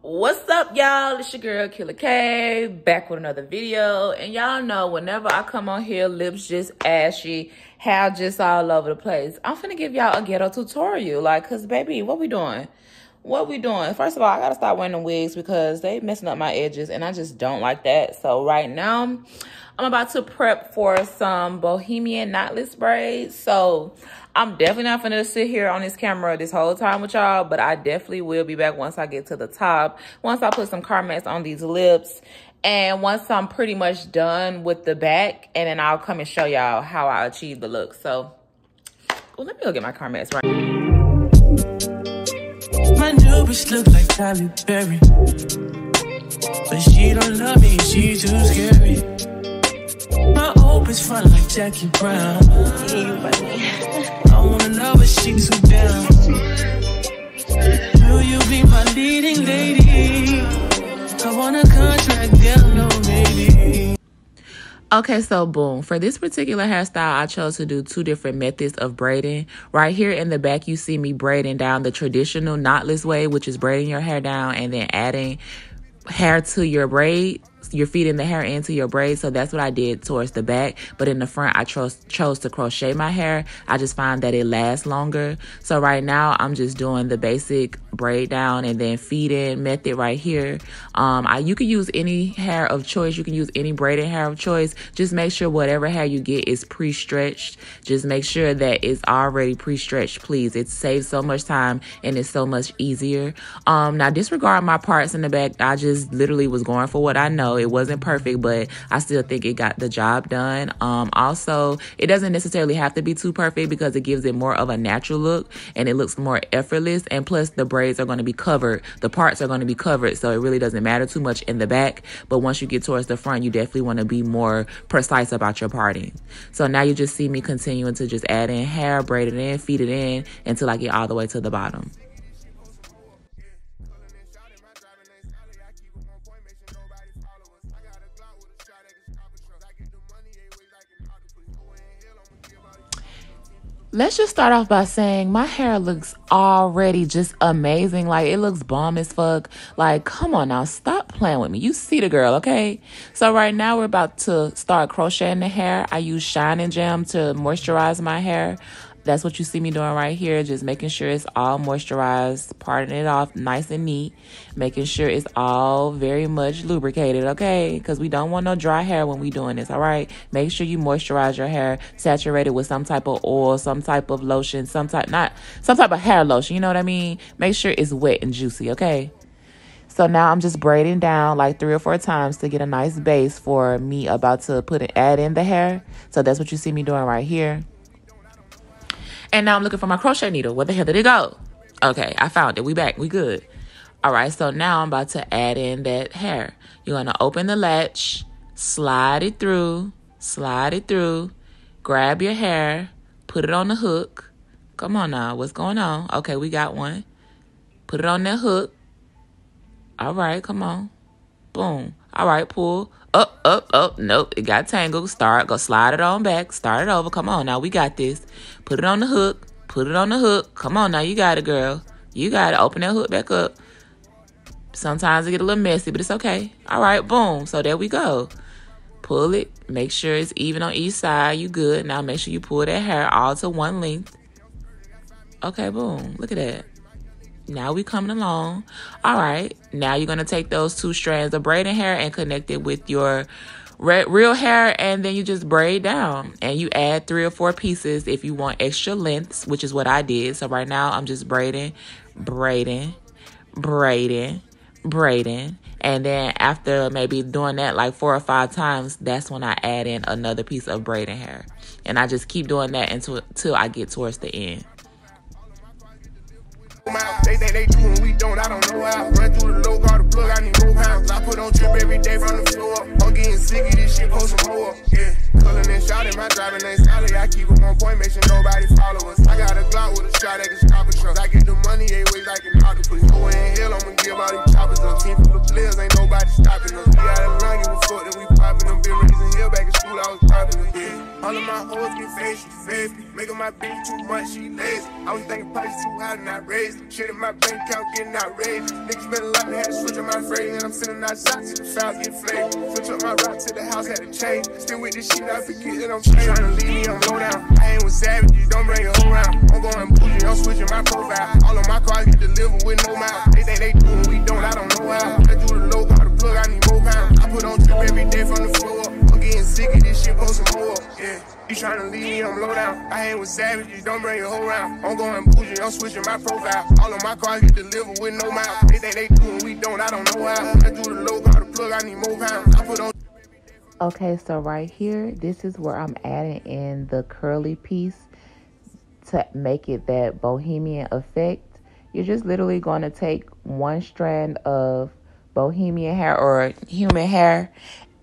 What's up, y'all? It's your girl Killer K, back with another video. And y'all know whenever I come on here, lips just ashy, hair just all over the place. I'm finna give y'all a ghetto tutorial. Like, cause baby, what we doing? First of all, I gotta stop wearing the wigs because they messing up my edges and I just don't like that. So right now, I'm about to prep for some Bohemian Knotless braids. So I'm definitely not finna sit here on this camera this whole time with y'all, but I definitely will be back once I get to the top. Once I put some car mats on these lips, and once I'm pretty much done with the back, and then I'll come and show y'all how I achieve the look. So, well, let me go get my car mats right. My new bitch look like Tyler Berry, but she don't love me, she too scary. My old bitch fun like Jackie Brown. I wanna know if she too down. Will you be my leading lady? I want a contract, girl, no maybe. Okay, so boom. For this particular hairstyle, I chose to do two different methods of braiding. Right here in the back, you see me braiding down the traditional knotless way, which is braiding your hair down and then adding hair to your braid. You're feeding the hair into your braid. So that's what I did towards the back. But in the front, I chose to crochet my hair. I just find that it lasts longer. So right now, I'm just doing the basic braid down and then feed in method right here. You can use any hair of choice. You can use any braided hair of choice. Just make sure whatever hair you get is pre-stretched. Just make sure that it's already pre-stretched, please. It saves so much time and it's so much easier. Now disregard my parts in the back. I just literally was going for what I know. It wasn't perfect, but I still think it got the job done. Also, it doesn't necessarily have to be too perfect because it gives it more of a natural look and it looks more effortless. And plus the braids are going to be covered. The parts are going to be covered. So it really doesn't matter too much in the back. But once you get towards the front, you definitely want to be more precise about your parting. So now you just see me continuing to just add in hair, braid it in, feed it in until I get all the way to the bottom. Let's just start off by saying my hair looks already just amazing. Like, it looks bomb as fuck. Like, come on now, stop playing with me. You see the girl, okay? So right now we're about to start crocheting the hair. I use Shine Jam to moisturize my hair. That's what you see me doing right here, just making sure it's all moisturized, parting it off nice and neat, making sure it's all very much lubricated, okay? Because we don't want no dry hair when we doing this, all right? Make sure you moisturize your hair, saturate it with some type of oil, some type of lotion, some type of hair lotion, you know what I mean? Make sure it's wet and juicy, okay? So now I'm just braiding down like 3 or 4 times to get a nice base for me about to add in the hair. So that's what you see me doing right here. And now I'm looking for my crochet needle. Where the hell did it go? Okay, I found it. We back. We good. All right, so now I'm about to add in that hair. You're going to open the latch, slide it through, grab your hair, put it on the hook. Come on now. What's going on? Okay, we got one. Put it on that hook. All right, come on. Boom. All right, pull. Up. Nope, it got tangled. Go slide it on back. Start it over. Come on now, we got this. Put it on the hook. Come on now, you got it, girl. You got it. Open that hook back up. Sometimes it get a little messy, but it's okay. All right, boom. So there we go. Pull it. Make sure it's even on each side. You good. Now make sure you pull that hair all to one length. Okay, boom. Look at that. Now we coming along. All right. Now you're going to take those 2 strands of braiding hair and connect it with your real hair. And then you just braid down. And you add 3 or 4 pieces if you want extra lengths, which is what I did. So right now I'm just braiding. And then after maybe doing that like 4 or 5 times, that's when I add in another piece of braiding hair. And I just keep doing that until I get towards the end. They think they do and we don't, I don't know how. Run through the low, got the plug, I need more pounds. I put on drip every day from the floor. I'm getting sick of this shit, post some more. Yeah, culling and shouting, my driving ain't solid. I keep it on point, make sure nobody follow us. I got a Glock with a shot that can stop a truck. I get the money, they wait like an octopus. Go in hell, I'ma give all these choppers up. Team full of players, ain't nobody stopping us. We out of line, give a fuck that we popping them. Been raising hell back in school, I was popping them. Yeah, all of my hoes get face, making my bitch bitch too much, she lazy. I was thinking price too high and I raised it. Shit in my bank account getting outraged. Niggas spend a lot and had to switch up my phrase. And I'm sending out shots to the fouls get flamed. Switch up my route to the house, had to change. Still with this shit, I forget that I'm straight. Trying to leave me, I'm low down. I ain't with savages, don't bring your whole round. I'm going bougie, I'm switching my profile. All of my cars get delivered with no mouth. They think they do what we don't, I don't know how. I do the low, call the plug, I need more pounds. I put on drip every day from the floor. I'm getting sick of this shit, post some more. Yeah. You tryna leave me, I'm low down. I ain't with savages, don't bring your whole round. I'm going bougie, I'm switching my profile. All of my cars get delivered with no mouth. They think they do what we don't, I don't know how. I do the low, call the plug, I need more pounds. I put on. Okay, so right here, this is where I'm adding in the curly piece to make it that Bohemian effect. You're just literally going to take one strand of Bohemian hair or human hair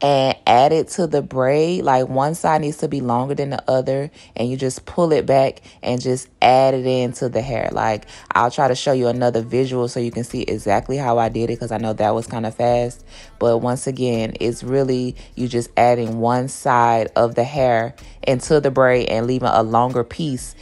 and add it to the braid. Like one side needs to be longer than the other, and you just pull it back and just add it into the hair. Like I'll try to show you another visual so you can see exactly how I did it, because I know that was kind of fast. But once again, it's really you just adding one side of the hair into the braid and leaving a longer piece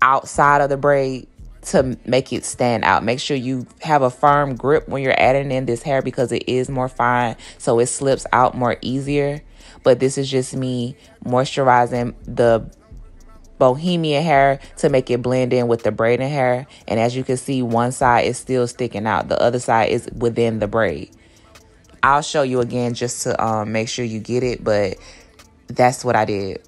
outside of the braid to make it stand out. Make sure you have a firm grip when you're adding in this hair, because it is more fine, so it slips out more easier. But this is just me moisturizing the Bohemian hair to make it blend in with the braiding hair. And as you can see, one side is still sticking out, the other side is within the braid. I'll show you again just to make sure you get it, but that's what I did.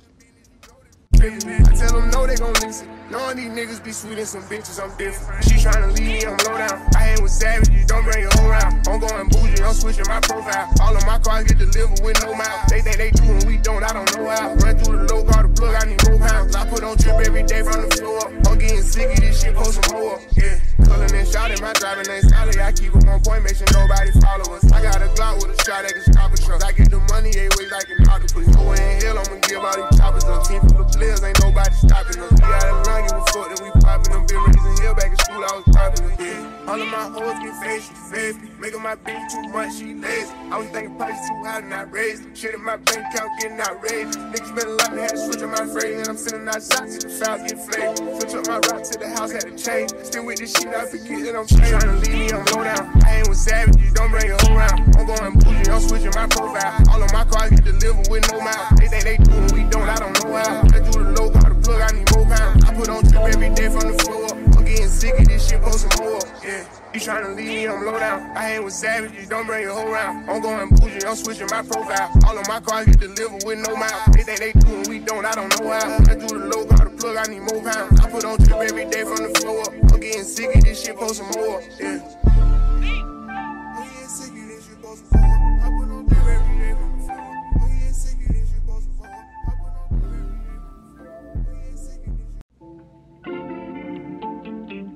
I tell them no, they gon' listen. Knowing these niggas be sweet and some bitches, I'm different. She tryna leave me, I'm low down. I ain't with savages, don't bring your whole round. I'm going bougie, I'm switching my profile. All of my cars get delivered with no mouth. They think they do what we don't, I don't know how. Run through the low, call the plug, I need more pounds. I put on drip every day from the floor. I'm getting sick of this shit, post some more. Yeah, cullin' and shouting, my driving ain't solid. I keep them on point, make sure nobody follow us. I got a Glock with a shot that can stop a truck. I get the money 8 ways like an octopus. Go in hell, I'ma give all these choppers up. Team full of players, ain't nobody stopping us. We got a run, give a fuck that we poppin' them. Been raising hell back in school, I was popular. Yeah, all of my hoes get facial, making my bitch too much, she lazy. I was thinking price too high and I raised it. Shit in my bank account getting outraged. Niggas spend a lot and had to switch up my phrase. And I'm sending out shots to the fouls get flamed. Switch up my route to the house, had to change. Still with this shit, I forget that I'm straight. Tryna leave me, I'm low down. I ain't with savages, don't bring your whole round. I'm going bougie, I'm switching my profile. All of my cars get delivered with no mouth. They think they do what we don't, I don't know how. I do the low, call the plug, I need more pounds. I put on drip every day from the floor. I'm getting sick of this shit, post some more. Yeah, you tryna leave me, I'm low down. I ain't with savages, don't bring your whole round. I'm going bougie, I'm switching my profile. All of my cars get delivered with no mouth. They think they do what we don't, I don't know how. I do the low, call the plug, I need more pounds. I put on drip every day from the floor. I'm getting sick of this shit, post some more. Yeah. I'm getting sick of this shit, post some more. I put on drip every day from the floor. I'm getting sick of this shit, post some more. I put on drip every day from the floor. I'm getting sick of this shit.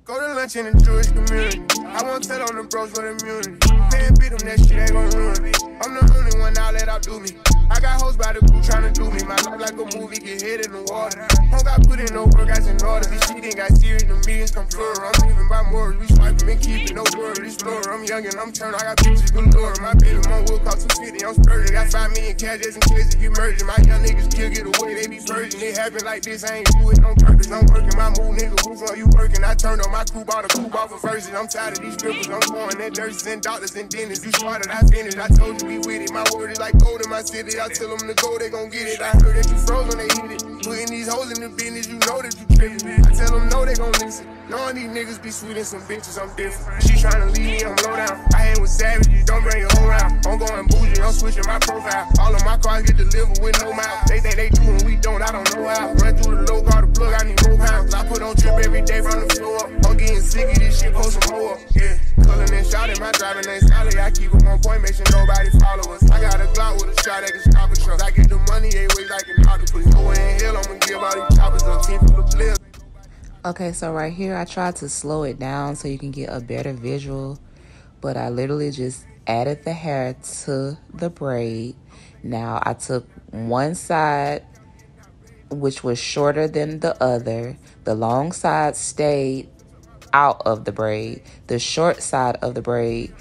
Go to lunch in the Jewish community. I won't tell on the bros for the immunity. Can't beat them, that shit ain't gon' ruin me. I'm the only one now let out do me. I got hoes by the crew tryna do me. My life like a movie, get hit in the water. Don't got put in no work, I in order. This shit ain't got serious, the millions come plural. I'm living by morals, we swiping and keeping no word. Explorer, I'm young and I'm turned, I got pictures galore. My baby mom will cost 250, I'm splurging. Got 5 million cash just in case it get merging. My young niggas kill, get away, they be virgin. It happen like this, I ain't do it on purpose. I'm working my move, nigga, who for you working? I turned on my crew, bought a coupe off of verses. I'm tired of these strippers, I'm pouring that nurses and doctors and dentists. You started, I finished, I told you we with it. My word is like gold in my city, I tell them to go, they gon' get it. I heard that you froze when they hit it. Putting these hoes in the business, you know that you trippin'. I tell them no, they gon' listen. Knowing these niggas be sweet and some bitches, I'm different. She tryna leave me, I'm low down. I ain't with savages, don't bring your whole round. I'm going bougie, I'm switching my profile. All of my cars get delivered with no mouth. They think they do what we don't, I don't know how. Run through the low, call the plug, I need more pounds. I put on drip every day from the floor. I'm getting sick of this shit, post some more. Yeah, cullin' and shouting, my driving ain't solid. I keep them on point, make sure nobody follow us. I got a Glock with a shot that can stop a truck. I get the money 8 ways like an octopus. Go in hell, I'ma give all these choppers up. Team full of players. Okay, so right here, I tried to slow it down so you can get a better visual, but I literally just added the hair to the braid. Now, I took one side, which was shorter than the other. The long side stayed out of the braid. The short side of the braid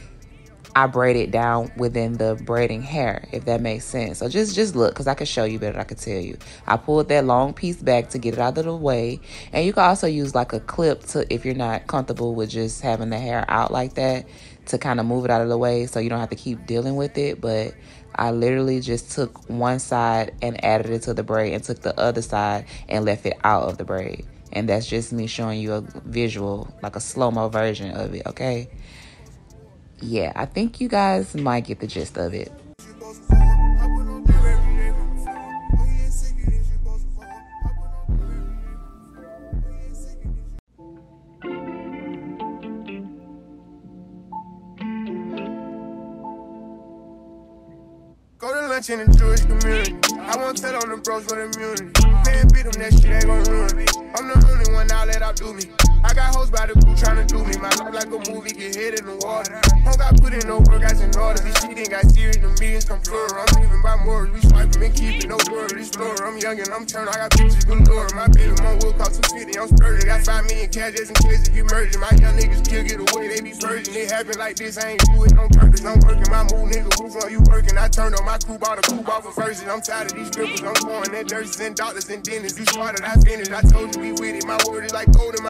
I braid it down within the braiding hair, if that makes sense. So just look, because I can show you better than I can tell you. I pulled that long piece back to get it out of the way. And you can also use like a clip to, if you're not comfortable with just having the hair out like that, to kind of move it out of the way so you don't have to keep dealing with it. But I literally just took one side and added it to the braid and took the other side and left it out of the braid. And that's just me showing you a visual, like a slow-mo version of it, okay? Yeah, I think you guys might get the gist of it. Go to lunch in the Jewish community. I won't tell on the bros for the immunity. Can't beat them, that shit ain't gon' ruin me. I'm the only one now let outdo me. I got hoes by the crew tryna do me. My life like a movie, get hit in the water. Don't got put in no work, I in order. This shit ain't got serious, the meetings come plural. I'm living by morals, we swiping and keeping no word. Explorer, I'm young and I'm turned, I got pictures galore. My baby mom will cost 250, I'm spurting. Got 5 million cash just in case if you merge. My young niggas kill, get away, they be purging. It happen like this, I ain't do it on purpose. I'm working my move, nigga, who for you working? I turned on my crew, bought a coupe off of verses. I'm tired of these strippers, I'm pouring that nurses and doctors and dentists. You started, I finished, I told you we with it. My word is like gold in my...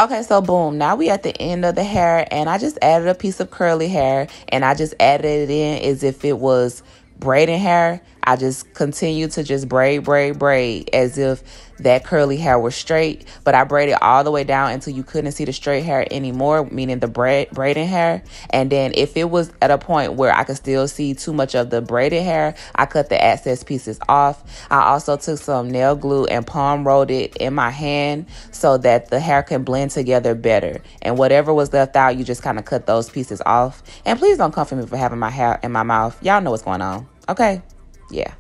Okay, so boom, now we at the end of the hair, and I just added a piece of curly hair, and I just added it in as if it was braiding hair. I just continue to just braid as if that curly hair was straight, but I braided all the way down until you couldn't see the straight hair anymore, meaning the braiding hair. And then if it was at a point where I could still see too much of the braided hair, I cut the excess pieces off. I also took some nail glue and palm rolled it in my hand so that the hair can blend together better. And whatever was left out, you just kind of cut those pieces off. And please don't come for me for having my hair in my mouth. Y'all know what's going on. Okay? Yeah.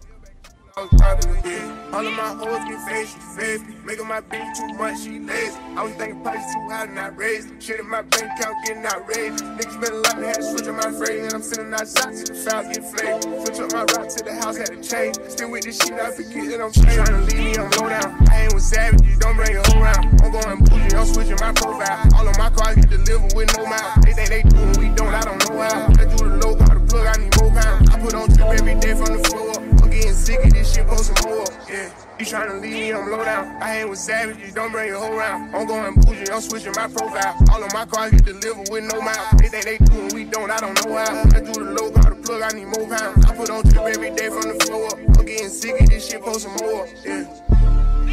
All of my hoes get face, she face me. Making my bitch too much, she lazy. I was thinking price too high and I raised it. Shit in my bank account getting outrageous. Niggas been a lot, they had to switch up my phrase. And I'm sitting outside till the fouls get flamed. Switch up my route to the house, had to change. Still with this shit, I forget that I'm trying to leave me, I'm low down. I ain't with savages, don't bring it around. I'm going bougie, I'm switching my profile. All of my cars get delivered with no mouth. They think they do and we don't, I don't know how. I do the low, got the plug, I need more pounds. I put on drip every day from the floor up. Getting sick of this shit, post some more. Yeah, you tryna leave me, I'm low down. I ain't with savages, don't bring your whole round. I'm going bougie, I'm switching my profile. All of my cars get delivered with no mouth. They think they do and we don't, I don't know how. I do the low, got the plug, I need more pounds. I put on drip every day from the floor up. I'm getting sick of this shit, post some more. Yeah. I'm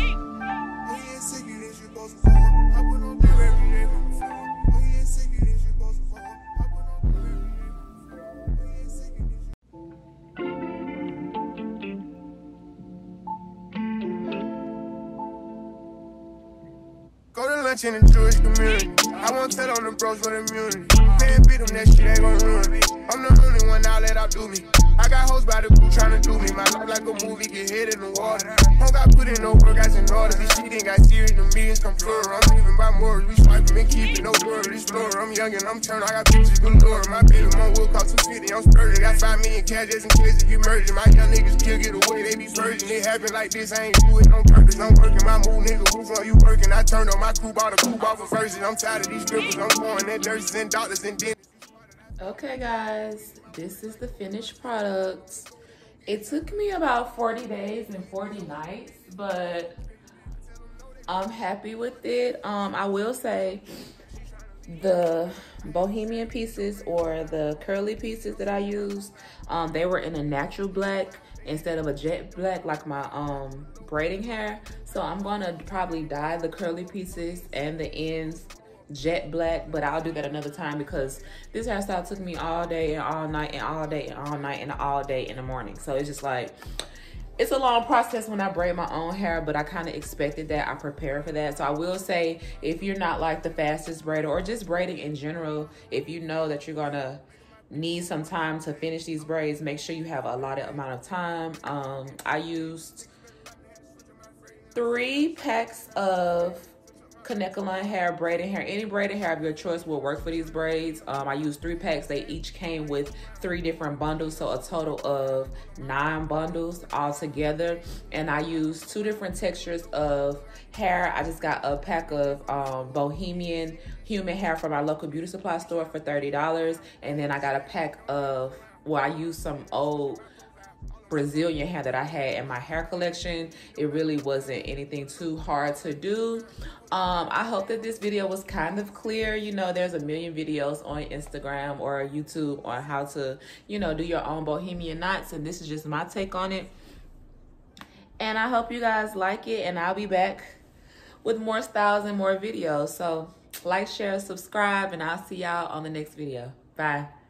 getting sick of this shit, post some more. I put on drip every day from the floor up. I'm getting sick of this shit, post some more. I put on drip every day from the floor up. I'm getting sick of this shit. Go to lunch in the Jewish community. I won't tell on the bros for the immunity. Can't beat them, that shit ain't gon' ruin me. I'm the only one now let outdo me. I got hoes by the crew tryna do me. My life like a movie, get hit in the water. Don't got put in no work, I in order. This shit ain't got serious, the meetings come plural. I'm living by morals, we swiping and keeping no word. Explorer, I'm young and I'm turned, I got pictures galore. My baby mom will cost 250, I'm spurting. Got 5 million cash just in case if you merging. My young niggas kill, get away, they be purging. It happen like this, I ain't do it on purpose. I'm working my move, nigga, who for you working? I turned on my crew, bought a coupe off of verses. I'm tired of these strippers, I'm pouring that nurses and doctors and dentists. Okay, guys, this is the finished product. It took me about 40 days and 40 nights, but I'm happy with it. I will say the Bohemian pieces or the curly pieces that I used, they were in a natural black instead of a jet black like my braiding hair. So I'm gonna probably dye the curly pieces and the ends jet black, but I'll do that another time because this hairstyle took me all day and all night and all day and all night and all day in the morning. So it's just like, it's a long process when I braid my own hair, but I kind of expected that. I prepared for that. So I will say, if you're not like the fastest braider or just braiding in general, if you know that you're gonna need some time to finish these braids, make sure you have a allotted amount of time. I used 3 packs of Kanekalon hair, braiding hair, any braided hair of your choice will work for these braids. I used 3 packs. They each came with 3 different bundles, so a total of 9 bundles all together. And I used 2 different textures of hair. I just got a pack of Bohemian human hair from our local beauty supply store for $30. And then I got a pack of, well, I used some old Brazilian hair that I had in my hair collection. It really wasn't anything too hard to do. I hope that this video was kind of clear. You know, there's a million videos on Instagram or YouTube on how to, you know, do your own Bohemian knots, and this is just my take on it. And I hope you guys like it, and I'll be back with more styles and more videos. So like, share, subscribe, and I'll see y'all on the next video. Bye.